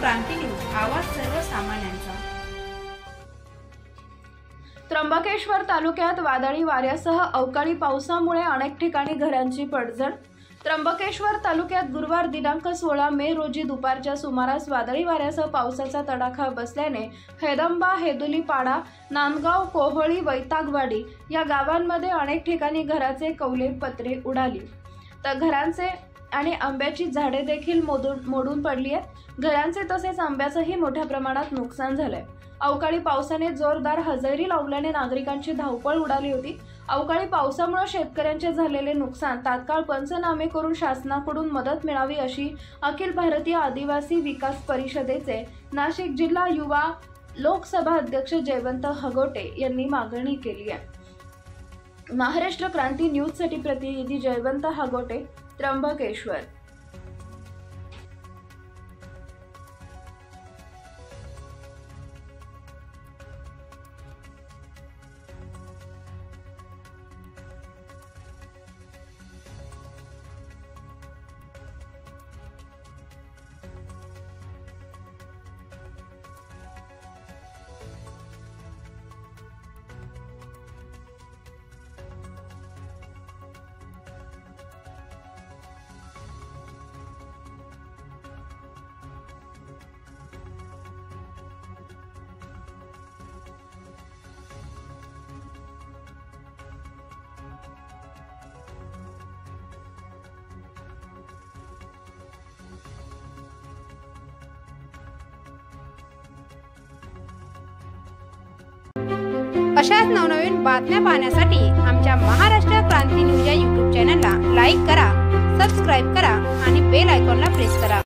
क्रांती news, आवाज सर्वसामान्यांचा। त्र्यंबकेश्वर तालुक्यात वादळी वाऱ्यासह अवकाळी पावसामुळे अनेक ठिकाणी घरांची पडझड। त्र्यंबकेश्वर तालुक्यात गुरुवार दिनांक 16 मे रोजी दुपारच्या सुमारास वादळी वाऱ्यासह पावसाचा तडाखा बसल्याने हेदंबा, हेदुलीपाडा, नांदगाव, कोहळी, वैतागवाडी या गावांमध्ये अनेक ठिकाणी घराचे कौले पत्रे उडाली, तर घरांचे आणि आंब्याची झाडे देखील मोडून पडली आहेत। घरांचे तसेच आंब्याचेही मोठ्या प्रमाणात नुकसान झालंय। अवकाळी पावसाने जोरदार हजेरी लावल्याने नागरिकांची धावपळ उडाली होती। अवकाळी पावसामुळे शेतकऱ्यांचे झालेले नुकसान तात्काळ पंचनामे करून शासनाकडून मदत मिळावी अशी अखिल भारतीय आदिवासी विकास परिषदेचे नाशिक जिल्हा युवा लोकसभा अध्यक्ष जयवंत हगोटे यांनी मागणी केली आहे। महाराष्ट्र क्रांती न्यूज साठी प्रतिनिधी जयवंत हगोटे, त्र्यंबकेश्वर। अशाच नवनवीन बातम्या पाहण्यासाठी आमच्या महाराष्ट्र क्रांती न्यूज या YouTube चॅनलला लाईक करा, सबस्क्राईब करा आणि बेल आयकॉनला प्रेस करा।